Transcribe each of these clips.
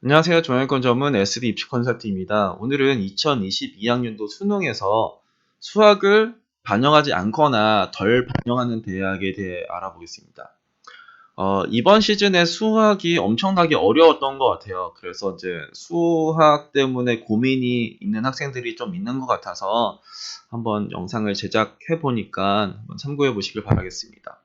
안녕하세요. 종합권 전문 SD 입시 컨설팅입니다. 오늘은 2022학년도 수능에서 수학을 반영하지 않거나 덜 반영하는 대학에 대해 알아보겠습니다. 이번 시즌에 수학이 엄청나게 어려웠던 것 같아요. 그래서 이제 수학 때문에 고민이 있는 학생들이 좀 있는 것 같아서 한번 영상을 제작해 보니까 한번 참고해 보시길 바라겠습니다.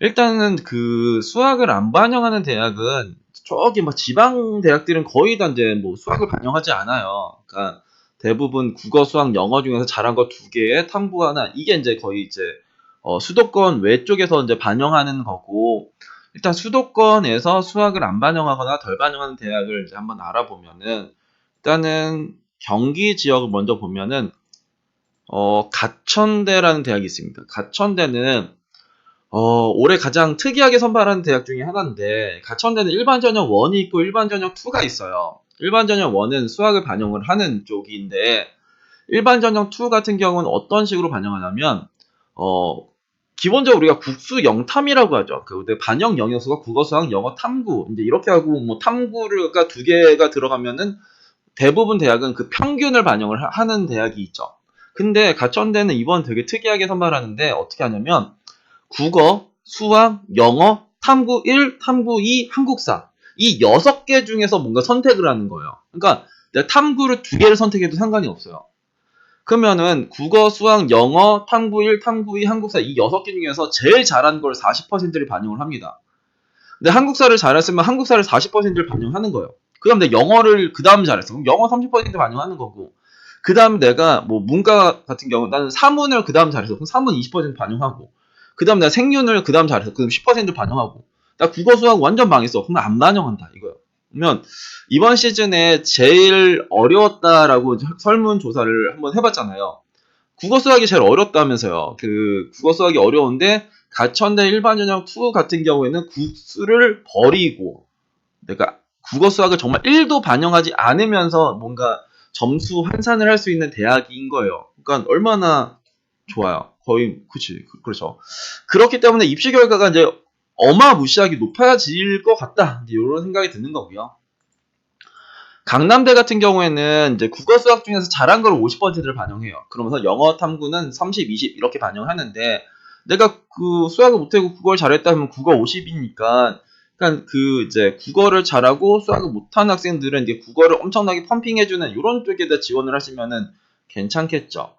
일단은 그 수학을 안 반영하는 대학은 저기 막 지방 대학들은 거의 다 이제 뭐 수학을 반영하지 않아요. 그러니까 대부분 국어, 수학, 영어 중에서 잘한 거 두 개, 탐구 하나, 이게 이제 거의 이제 수도권 외쪽에서 이제 반영하는 거고, 일단 수도권에서 수학을 안 반영하거나 덜 반영하는 대학을 이제 한번 알아보면은, 일단은 경기 지역을 먼저 보면은 가천대라는 대학이 있습니다. 가천대는 올해 가장 특이하게 선발한 대학 중에 하나인데, 가천대는 일반 전형 1이 있고 일반 전형 2가 있어요. 일반 전형 1은 수학을 반영을 하는 쪽인데, 일반 전형 2 같은 경우는 어떤 식으로 반영하냐면, 어, 기본적으로 우리가 국수 영탐이라고 하죠. 그 반영 영역수가 국어, 수학, 영어, 탐구. 이제 이렇게 하고, 뭐 탐구가 두 개가 들어가면은 대부분 대학은 그 평균을 반영을 하는 대학이 있죠. 근데 가천대는 이번 되게 특이하게 선발하는데 어떻게 하냐면, 국어, 수학, 영어, 탐구 1, 탐구 2, 한국사. 이 6개 중에서 뭔가 선택을 하는 거예요. 그러니까 내가 탐구를 2개를 선택해도 상관이 없어요. 그러면은 국어, 수학, 영어, 탐구 1, 탐구 2, 한국사 이 6개 중에서 제일 잘한 걸 40%를 반영을 합니다. 근데 한국사를 잘했으면 한국사를 40%를 반영하는 거예요. 그 다음 내 영어를 그 다음 잘했어. 그럼 영어 30% 반영하는 거고. 그 다음 내가 뭐 문과 같은 경우 나는 사문을 그 다음 잘했어. 그럼 사문 20% 반영하고. 그 다음 내가 생윤을 그 다음 잘했어. 그럼 10% 반영하고. 나 국어 수학 완전 망했어. 그러면 안 반영한다 이거예요. 그러면 이번 시즌에 제일 어려웠다라고 설문조사를 한번 해봤잖아요. 국어 수학이 제일 어렵다면서요. 그 국어 수학이 어려운데 가천대 일반 전형 2 같은 경우에는 국수를 버리고 내가 국어 수학을 정말 1도 반영하지 않으면서 뭔가 점수 환산을 할 수 있는 대학인 거예요. 그러니까 얼마나 좋아요. 거의 그치 그렇죠. 그렇기 때문에 입시 결과가 이제 어마무시하게 높아질 것 같다. 이런 생각이 드는 거고요. 강남대 같은 경우에는 이제 국어 수학 중에서 잘한 걸 50%를 반영해요. 그러면서 영어 탐구는 30, 20 이렇게 반영하는데 내가 그 수학을 못하고 국어를 잘했다 면 국어 50이니까 그러니까 그 이제 국어를 잘하고 수학을 못하는 학생들은 이제 국어를 엄청나게 펌핑해주는 이런 쪽에다 지원을 하시면은 괜찮겠죠.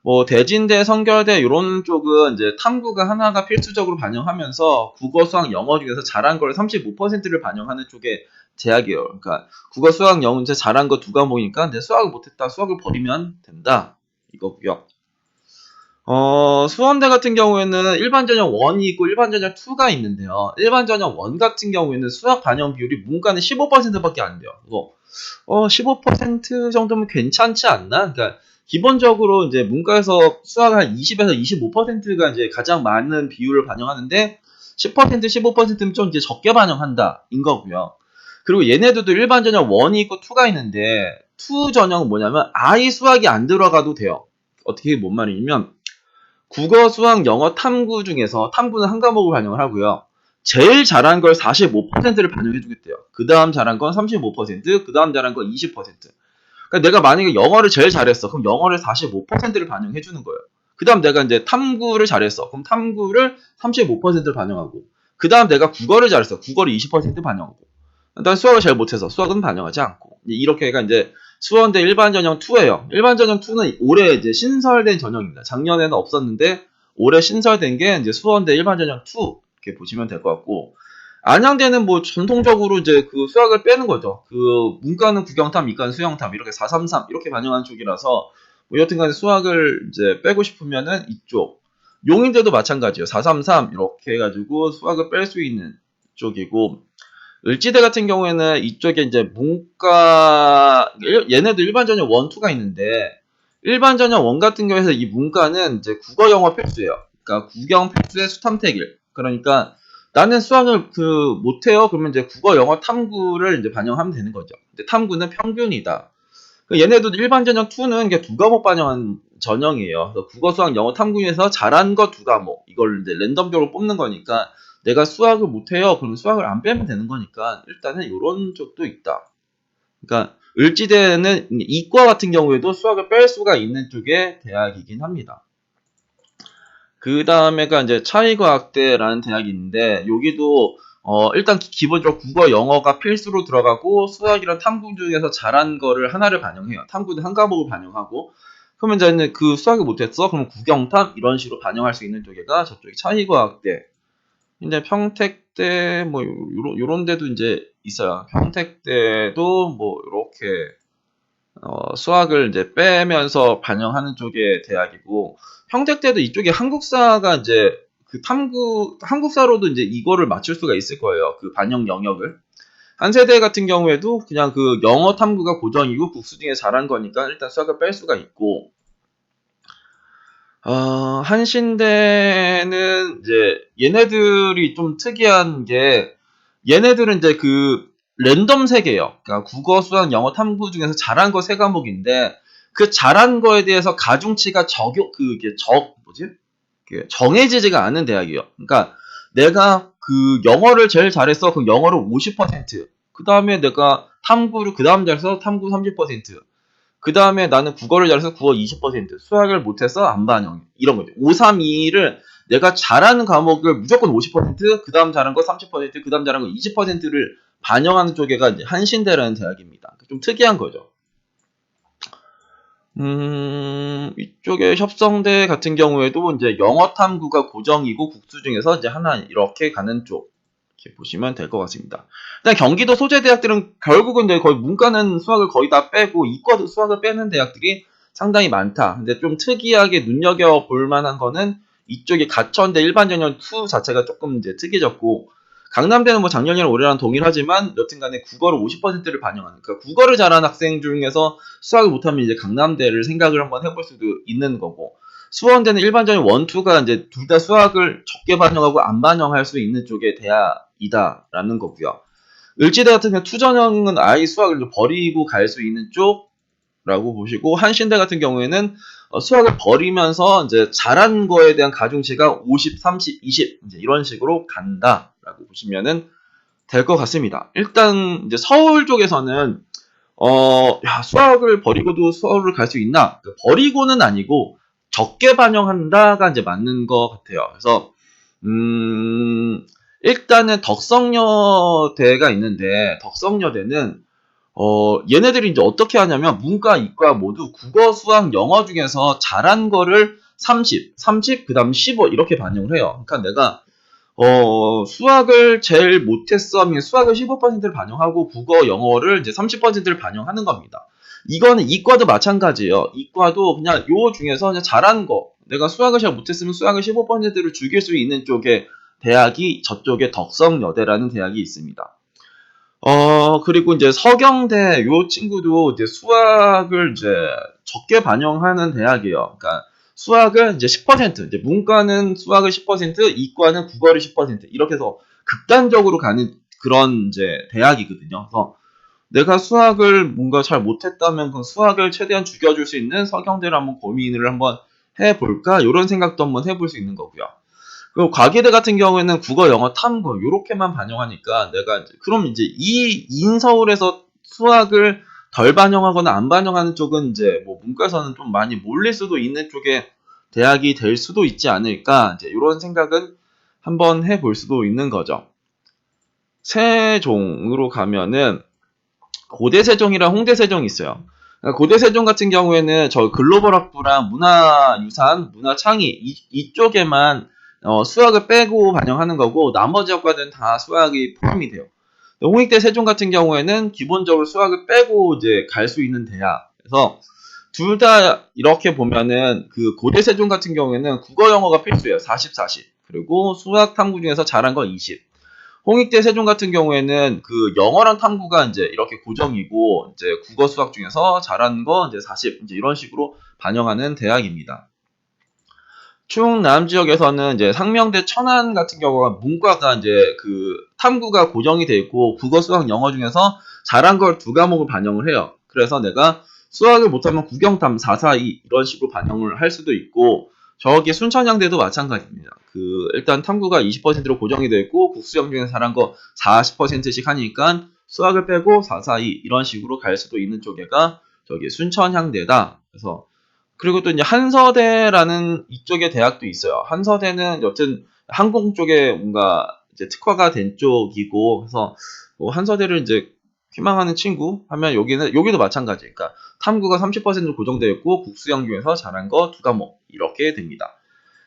뭐 대진대, 성결대 이런 쪽은 이제 탐구가 하나가 필수적으로 반영하면서 국어, 수학, 영어 중에서 잘한 걸 35%를 반영하는 쪽에 제약이에요. 그러니까 국어, 수학, 영어 이제 잘한 거 두 과목이니까 내 수학을 못했다. 수학을 버리면 된다. 이거고요. 수험대 같은 경우에는 일반 전형 1이 있고 일반 전형 2가 있는데요. 일반 전형 1 같은 경우에는 수학 반영 비율이 문과는 15%밖에 안 돼요. 그래서 15% 정도면 괜찮지 않나? 그러니까 기본적으로 이제 문과에서 수학 한 20에서 25%가 이제 가장 많은 비율을 반영하는데 10%, 15%면 좀 이제 적게 반영한다인 거고요. 그리고 얘네들도 일반 전형 1이 있고 2가 있는데 2 전형은 뭐냐면 아예 수학이 안 들어가도 돼요. 어떻게 뭔 말이냐면 국어, 수학, 영어, 탐구 중에서 탐구는 한 과목을 반영을 하고요. 제일 잘한 걸 45%를 반영해 주겠대요. 그 다음 잘한 건 35%, 그 다음 잘한 건 20%. 그러니까 내가 만약에 영어를 제일 잘했어. 그럼 영어를 45%를 반영해 주는 거예요. 그 다음 내가 이제 탐구를 잘했어. 그럼 탐구를 35%를 반영하고. 그 다음 내가 국어를 잘했어. 국어를 20% 반영하고. 난 수학을 잘 못해서 수학은 반영하지 않고. 이렇게가 이제 수원대 일반 전형 2예요. 일반 전형 2는 올해 이제 신설된 전형입니다. 작년에는 없었는데 올해 신설된 게 이제 수원대 일반 전형 2 이렇게 보시면 될 것 같고. 안양대는 뭐 전통적으로 이제 그 수학을 빼는 거죠. 그 문과는 국영탐, 이과는 수영탐 이렇게 433 이렇게 반영한 쪽이라서 뭐 여튼간에 수학을 이제 빼고 싶으면은 이쪽. 용인대도 마찬가지예요. 433 이렇게 해가지고 수학을 뺄 수 있는 쪽이고. 을지대 같은 경우에는 이쪽에 이제 문과 얘네도 일반 전형 1, 2가 있는데 일반 전형 1 같은 경우에서 이 문과는 이제 국어 영어 필수예요. 그러니까 국영 필수의 수탐택일. 그러니까 나는 수학을 그 못해요. 그러면 이제 국어 영어 탐구를 이제 반영하면 되는 거죠. 근데 탐구는 평균이다. 얘네도 일반 전형 2는 이게 두 과목 반영한 전형이에요. 그래서 국어, 수학, 영어 탐구에서 잘한 거 두 과목 이걸 이제 랜덤적으로 뽑는 거니까 내가 수학을 못해요. 그러면 수학을 안 빼면 되는 거니까 일단은 이런 쪽도 있다. 그러니까 을지대는 이과 같은 경우에도 수학을 뺄 수가 있는 쪽의 대학이긴 합니다. 그 다음에가 이제 차이과학대라는 대학이 있는데 여기도 일단 기본적으로 국어, 영어가 필수로 들어가고 수학이랑 탐구 중에서 잘한 거를 하나를 반영해요. 탐구는 한 과목을 반영하고 그러면 이제 그 수학을 못했어? 그럼 국영탐 이런 식으로 반영할 수 있는 쪽에가 저쪽이 차이과학대. 근데 평택대 뭐 요런 데도 이제 있어요. 평택대도 뭐 이렇게 수학을 이제 빼면서 반영하는 쪽의 대학이고 평택대도 이쪽에 한국사가 이제 그 한국사로도 이제 이거를 맞출 수가 있을 거예요. 그 반영 영역을. 한세대 같은 경우에도 그냥 그 영어 탐구가 고정이고 국수 중에 잘한 거니까 일단 수학을 뺄 수가 있고 한신대는 이제 얘네들이 좀 특이한 게 얘네들은 이제 그 랜덤 세계예요. 그러니까 국어, 수학, 영어, 탐구 중에서 잘한 거 세 과목인데 그 잘한 거에 대해서 가중치가 정해지지가 않은 대학이에요. 그러니까 내가 그 영어를 제일 잘했어. 그럼 영어를 50%. 그 다음에 내가 탐구를 그 다음 잘해서 탐구 30%. 그 다음에 나는 국어를 잘해서 국어 20%, 수학을 못해서 안 반영. 이런 거죠. 5, 3, 2를 내가 잘하는 과목을 무조건 50%, 그 다음 잘한 거 30%, 그 다음 잘한 거 20%를 반영하는 쪽에가 이제 한신대라는 대학입니다. 좀 특이한 거죠. 이쪽에 협성대 같은 경우에도 이제 영어 탐구가 고정이고 국수 중에서 이제 하나 이렇게 가는 쪽. 이렇게 보시면 될 것 같습니다. 일단 경기도 소재 대학들은 결국은 거의 문과는 수학을 거의 다 빼고 이과도 수학을 빼는 대학들이 상당히 많다. 근데 좀 특이하게 눈여겨볼 만한 거는 이쪽에 가천대 일반전형 2 자체가 조금 이제 특이해졌고 강남대는 뭐 작년이랑 올해랑 동일하지만 여튼간에 국어를 50%를 반영하는 그러니까 국어를 잘하는 학생 중에서 수학을 못하면 이제 강남대를 생각을 한번 해볼 수도 있는 거고 수원대는 일반적인 1, 2가 이제 둘 다 수학을 적게 반영하고 안 반영할 수 있는 쪽의 대학이다라는 거고요. 을지대 같은 경우 투전형은 아예 수학을 버리고 갈 수 있는 쪽라고 보시고 한신대 같은 경우에는 수학을 버리면서 이제 잘한 거에 대한 가중치가 50, 30, 20 이제 이런 식으로 간다라고 보시면은 될 것 같습니다. 일단 이제 서울 쪽에서는 수학을 버리고도 서울을 갈 수 있나? 버리고는 아니고 적게 반영한다가 이제 맞는 것 같아요. 그래서 일단은 덕성여대가 있는데 덕성여대는 얘네들이 이제 어떻게 하냐면 문과, 이과 모두 국어, 수학, 영어 중에서 잘한 거를 30, 그다음 15 이렇게 반영을 해요. 그러니까 내가 수학을 제일 못했어 하면 수학을 15%를 반영하고 국어, 영어를 이제 30%를 반영하는 겁니다. 이거는 이과도 마찬가지예요. 이과도 그냥 요 중에서 그냥 잘한 거. 내가 수학을 잘 못했으면 수학을 15%를 죽일 수 있는 쪽에 대학이 저쪽에 덕성여대라는 대학이 있습니다. 그리고 이제 서경대 요 친구도 이제 수학을 이제 적게 반영하는 대학이에요. 그러니까 수학을 이제 10%, 이제 문과는 수학을 10%, 이과는 국어를 10% 이렇게 해서 극단적으로 가는 그런 이제 대학이거든요. 그래서 내가 수학을 뭔가 잘 못했다면 그 수학을 최대한 죽여줄 수 있는 서경대를 한번 고민을 한번 해볼까? 이런 생각도 한번 해볼 수 있는 거고요. 그리고 과기대 같은 경우에는 국어, 영어, 탐구 요렇게만 반영하니까 내가 이제 그럼 이제 이 인서울에서 수학을 덜 반영하거나 안 반영하는 쪽은 이제 뭐 문과에서는 좀 많이 몰릴 수도 있는 쪽에 대학이 될 수도 있지 않을까 이제 이런 생각은 한번 해볼 수도 있는 거죠. 세종으로 가면은 고대 세종이랑 홍대 세종이 있어요. 그러니까 고대 세종 같은 경우에는 저 글로벌 학부랑 문화유산, 문화창의 이쪽에만 수학을 빼고 반영하는 거고 나머지 학과들은 다 수학이 포함이 돼요. 홍익대 세종 같은 경우에는 기본적으로 수학을 빼고 이제 갈 수 있는 대학. 그래서 둘 다 이렇게 보면은 그 고대 세종 같은 경우에는 국어 영어가 필수예요. 40, 40. 그리고 수학 탐구 중에서 잘한 거 20. 홍익대 세종 같은 경우에는 그 영어랑 탐구가 이제 이렇게 고정이고 이제 국어 수학 중에서 잘하는 거 이제 40 이제 이런 식으로 반영하는 대학입니다. 충남 지역에서는 이제 상명대 천안 같은 경우가 문과가 이제 그 탐구가 고정이 돼 있고 국어 수학 영어 중에서 잘한 걸 두 과목을 반영을 해요. 그래서 내가 수학을 못하면 국영탐 442 이런 식으로 반영을 할 수도 있고 저기 순천향대도 마찬가지입니다. 일단 탐구가 20%로 고정이 되어 있고, 국수형 중에서 잘한 거 40%씩 하니까 수학을 빼고 4, 4, 2 이런 식으로 갈 수도 있는 쪽에가 저기 순천향대다. 그래서 그리고 또 이제 한서대라는 이쪽에 대학도 있어요. 한서대는 여튼 항공 쪽에 뭔가 이제 특화가 된 쪽이고, 그래서 뭐 한서대를 이제 희망하는 친구 하면 여기도 마찬가지. 그러니까 탐구가 30% 고정되어 있고 국수형 중에서 잘한 거 두 과목 이렇게 됩니다.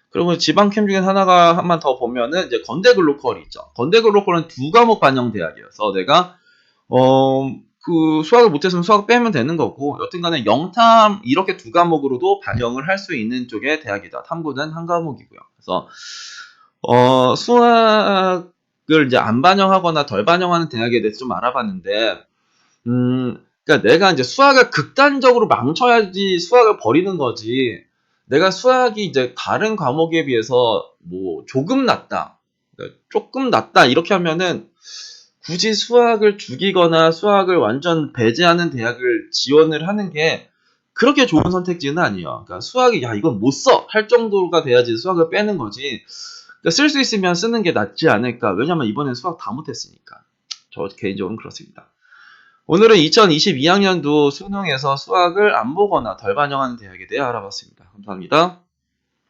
그리고 지방캠 중에 하나가 한 번 더 보면은 이제 건대글로컬이 있죠. 건대글로컬은 두 과목 반영 대학이어서 내가 수학을 못했으면 수학을 빼면 되는 거고, 여튼간에 영탐 이렇게 두 과목으로도 반영을 할 수 있는 쪽의 대학이다. 탐구는 한 과목이고요. 그래서 수학을 이제 안 반영하거나 덜 반영하는 대학에 대해서 좀 알아봤는데, 그러니까 내가 이제 수학을 극단적으로 망쳐야지 수학을 버리는 거지. 내가 수학이 이제 다른 과목에 비해서 뭐 조금 낫다, 그러니까 조금 낫다 이렇게 하면은 굳이 수학을 죽이거나 수학을 완전 배제하는 대학을 지원을 하는 게 그렇게 좋은 선택지는 아니에요. 그러니까 수학이 야 이건 못 써 할 정도가 돼야지 수학을 빼는 거지. 그러니까 쓸 수 있으면 쓰는 게 낫지 않을까. 왜냐면 이번엔 수학 다 못했으니까. 저 개인적으로는 그렇습니다. 오늘은 2022학년도 수능에서 수학을 안 보거나 덜 반영하는 대학에 대해 알아봤습니다. 감사합니다.